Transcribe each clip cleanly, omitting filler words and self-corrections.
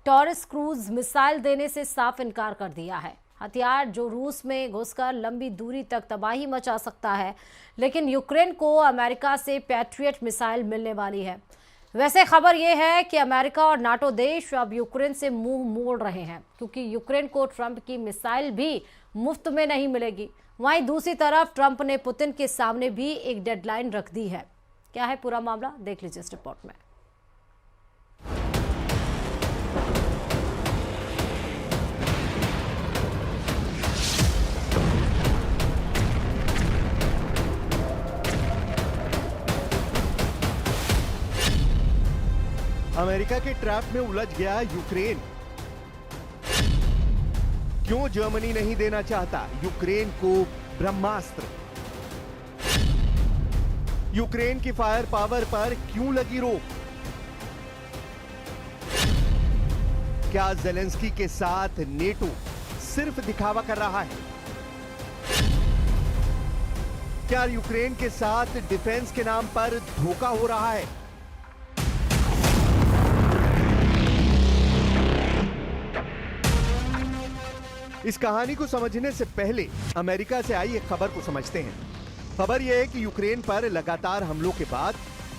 Taurus cruise missile देने से साफ इनकार कर दिया है। हथियार जो रूस में घुसकर लंबी दूरी तक तबाही मचा सकता है, लेकिन यूक्रेन को अमेरिका से पैट्रियट मिसाइल मिलने वाली है। वैसे खबर यह है कि अमेरिका और नाटो देश अब यूक्रेन से मुंह मोड़ रहे हैं, क्योंकि यूक्रेन को ट्रंप की मिसाइल भी मुफ्त में नहीं मिलेगी। वहीं दूसरी तरफ ट्रंप ने पुतिन के सामने भी एक डेडलाइन रख दी है। क्या है पूरा मामला, देख लीजिए इस रिपोर्ट में। अमेरिका के ट्रैप में उलझ गया यूक्रेन। क्यों जर्मनी नहीं देना चाहता यूक्रेन को ब्रह्मास्त्र? यूक्रेन की फायर पावर पर क्यों लगी रोक? क्या ज़ेलेंस्की के साथ नेटो सिर्फ दिखावा कर रहा है? क्या यूक्रेन के साथ डिफेंस के नाम पर धोखा हो रहा है? इस कहानी को समझने से पहले अमेरिका से आई एक खबर को समझते हैं। खबर यह है कि यूक्रेन पर लगातार हमलों के बाद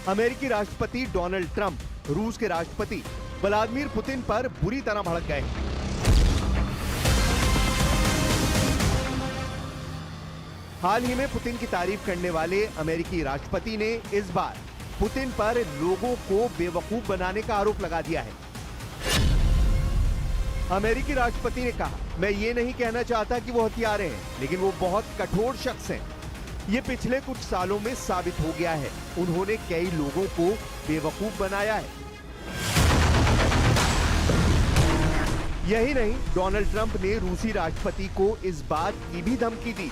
अमेरिकी राष्ट्रपति डोनाल्ड ट्रंप रूस के राष्ट्रपति व्लादिमीर पुतिन पर बुरी तरह भड़क गए। हाल ही में पुतिन की तारीफ करने वाले अमेरिकी राष्ट्रपति ने इस बार पुतिन पर लोगों को बेवकूफ बनाने का आरोप लगा दिया है। अमेरिकी राष्ट्रपति ने कहा, मैं ये नहीं कहना चाहता कि वो हथियारे हैं, लेकिन वो बहुत कठोर शख्स हैं। ये पिछले कुछ सालों में साबित हो गया है। उन्होंने कई लोगों को बेवकूफ बनाया है। यही नहीं, डोनाल्ड ट्रंप ने रूसी राष्ट्रपति को इस बात की भी धमकी दी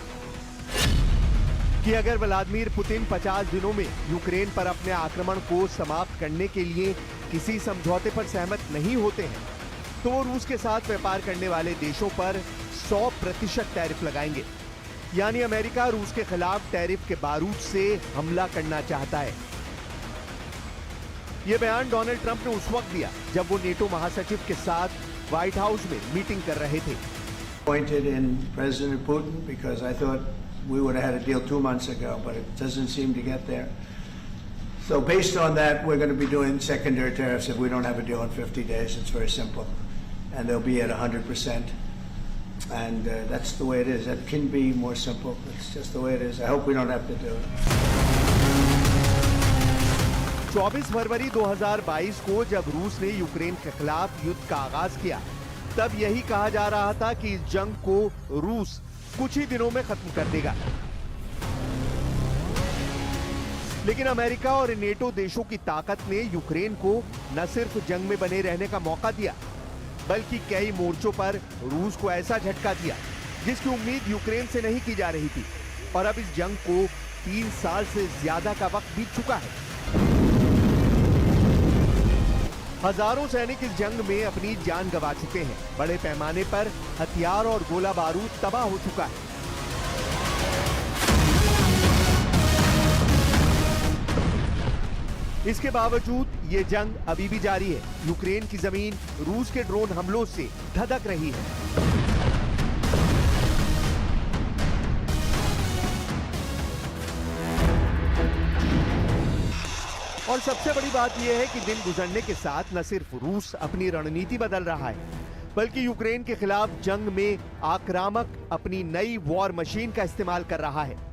कि अगर व्लादिमीर पुतिन 50 दिनों में यूक्रेन पर अपने आक्रमण को समाप्त करने के लिए किसी समझौते पर सहमत नहीं होते हैं, तो वो रूस के साथ व्यापार करने वाले देशों पर 100% टैरिफ लगाएंगे। यानी अमेरिका रूस के खिलाफ टैरिफ के बारूद से हमला करना चाहता है। ये बयान डोनाल्ड ट्रंप ने उस वक्त दिया जब वो नेटो महासचिव के साथ व्हाइट हाउस में मीटिंग कर रहे थे। Appointed in President Putin because I thought we would have had a deal 2 months ago, but it doesn't seem to get there. So based on that, we're going to be doing secondary tariffs if we don't have a deal in 50 days. It's very simple. And they'll be at 100%. And that's the way it is. That can be more simple. It's just the way it is. I hope we don't have to do it. 24 फरवरी 2022 को जब रूस ने Ukraine के खिलाफ युद्ध का आगाज किया, तब यही कहा जा रहा था कि इस जंग को रूस कुछ ही दिनों में खत्म कर देगा। लेकिन अमेरिका और नेटो देशों की ताकत ने यूक्रेन को न सिर्फ जंग में बने रहने का मौका दिया, बल्कि कई मोर्चों पर रूस को ऐसा झटका दिया जिसकी उम्मीद यूक्रेन से नहीं की जा रही थी। और अब इस जंग को 3 साल से ज्यादा का वक्त बीत चुका है। हजारों सैनिक इस जंग में अपनी जान गंवा चुके हैं। बड़े पैमाने पर हथियार और गोला बारूद तबाह हो चुका है। इसके बावजूद ये जंग अभी भी जारी है। यूक्रेन की जमीन रूस के ड्रोन हमलों से धधक रही है। और सबसे बड़ी बात यह है कि दिन गुजरने के साथ न सिर्फ रूस अपनी रणनीति बदल रहा है, बल्कि यूक्रेन के खिलाफ जंग में आक्रामक अपनी नई वॉर मशीन का इस्तेमाल कर रहा है।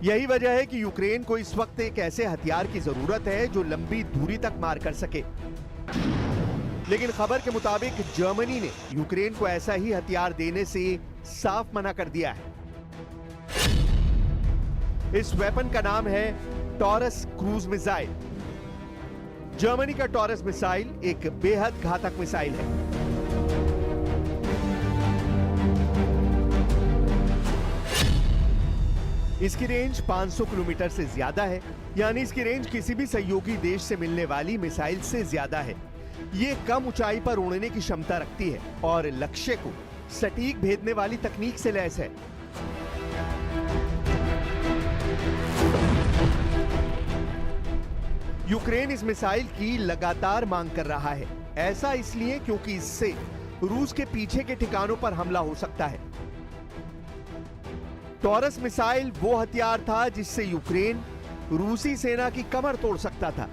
यही वजह है कि यूक्रेन को इस वक्त एक ऐसे हथियार की जरूरत है जो लंबी दूरी तक मार कर सके। लेकिन खबर के मुताबिक जर्मनी ने यूक्रेन को ऐसा ही हथियार देने से साफ मना कर दिया है। इस वेपन का नाम है टॉरस क्रूज मिसाइल। जर्मनी का टॉरस मिसाइल एक बेहद घातक मिसाइल है। इसकी रेंज 500 किलोमीटर से ज्यादा है, यानी इसकी रेंज किसी भी सहयोगी देश से मिलने वाली मिसाइल से ज्यादा है। ये कम ऊंचाई पर उड़ने की क्षमता रखती है और लक्ष्य को सटीक भेदने वाली तकनीक से लैस है। यूक्रेन इस मिसाइल की लगातार मांग कर रहा है। ऐसा इसलिए क्योंकि इससे रूस के पीछे के ठिकानों पर हमला हो सकता है। टॉरस मिसाइल वो हथियार था जिससे यूक्रेन रूसी सेना की कमर तोड़ सकता था।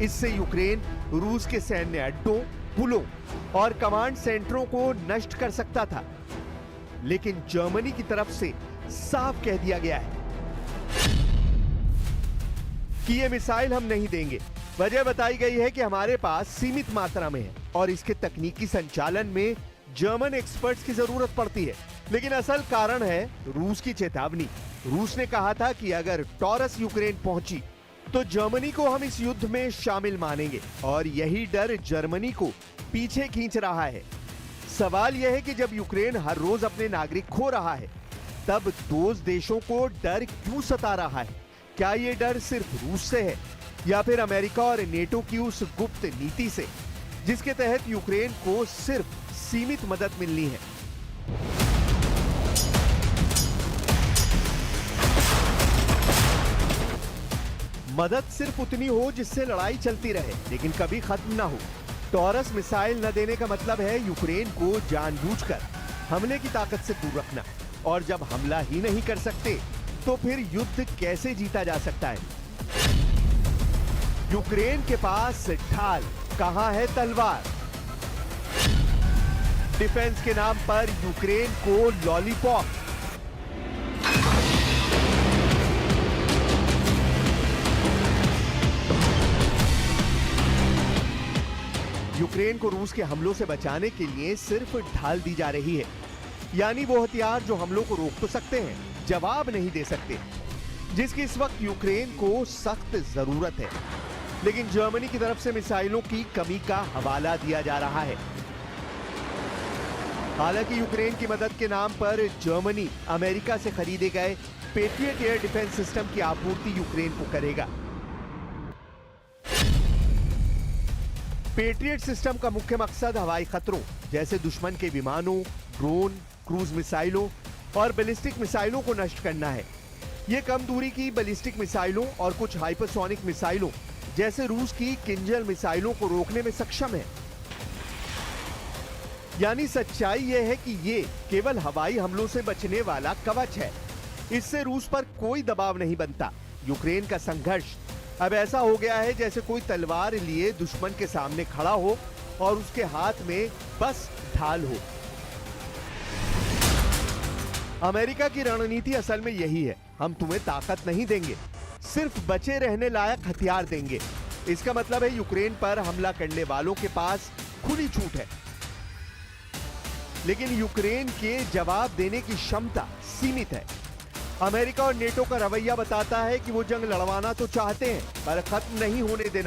इससे यूक्रेन रूस के सैन्य अड्डों, पुलों और कमांड सेंटरों को नष्ट कर सकता था। लेकिन जर्मनी की तरफ से साफ कह दिया गया है कि यह मिसाइल हम नहीं देंगे। वजह बताई गई है कि हमारे पास सीमित मात्रा में है और इसके तकनीकी संचालन में जर्मन एक्सपर्ट्स की जरूरत पड़ती है। लेकिन असल कारण है रूस की चेतावनी। रूस ने कहा था कि अगर टॉरस यूक्रेन पहुंची तो जर्मनी को हम इस युद्ध में शामिल मानेंगे और यही डर जर्मनी को पीछे खींच रहा है। सवाल यह है कि जब यूक्रेन हर रोज अपने नागरिक खो रहा है तब दोस्त देशों को डर क्यों सता रहा है? क्या यह डर सिर्फ रूस से है या फिर अमेरिका और नेटो की उस गुप्त नीति से जिसके तहत यूक्रेन को सिर्फ सीमित मदद मिलनी है? मदद सिर्फ उतनी हो जिससे लड़ाई चलती रहे लेकिन कभी खत्म ना हो। टॉरस मिसाइल न देने का मतलब है यूक्रेन को जानबूझकर हमले की ताकत से दूर रखना, और जब हमला ही नहीं कर सकते तो फिर युद्ध कैसे जीता जा सकता है? यूक्रेन के पास ढाल, कहां है तलवार? डिफेंस के नाम पर यूक्रेन को लॉलीपॉप। यूक्रेन को रूस के हमलों से बचाने के लिए सिर्फ ढाल दी जा रही है, यानी वो हथियार जो हमलों को रोक तो सकते हैं, जवाब नहीं दे सकते, जिसकी इस वक्त यूक्रेन को सख्त जरूरत है। लेकिन जर्मनी की तरफ से मिसाइलों की कमी का हवाला दिया जा रहा है। हालांकि यूक्रेन की मदद के नाम पर जर्मनी अमेरिका से खरीदे गए पेट्रियट एयर डिफेंस सिस्टम की आपूर्ति यूक्रेन को करेगा। पेट्रियट सिस्टम का मुख्य मकसद हवाई खतरों जैसे दुश्मन के विमानों, ड्रोन, क्रूज मिसाइलों और बैलिस्टिक मिसाइलों को नष्ट करना है। यह कम दूरी की बैलिस्टिक मिसाइलों और कुछ हाइपरसोनिक मिसाइलों जैसे रूस की किंजल मिसाइलों को रोकने में सक्षम है। यानी सच्चाई यह है कि ये केवल हवाई हमलों से बचने वाला कवच है। इससे रूस पर कोई दबाव नहीं बनता। यूक्रेन का संघर्ष अब ऐसा हो गया है जैसे कोई तलवार लिए दुश्मन के सामने खड़ा हो और उसके हाथ में बस ढाल हो। अमेरिका की रणनीति असल में यही है, हम तुम्हें ताकत नहीं देंगे, सिर्फ बचे रहने लायक हथियार देंगे। इसका मतलब है यूक्रेन पर हमला करने वालों के पास खुली छूट है, लेकिन यूक्रेन के जवाब देने की क्षमता सीमित है। अमेरिका और नेटो का रवैया बताता है कि वो जंग लड़वाना तो चाहते हैं पर खत्म नहीं होने देना।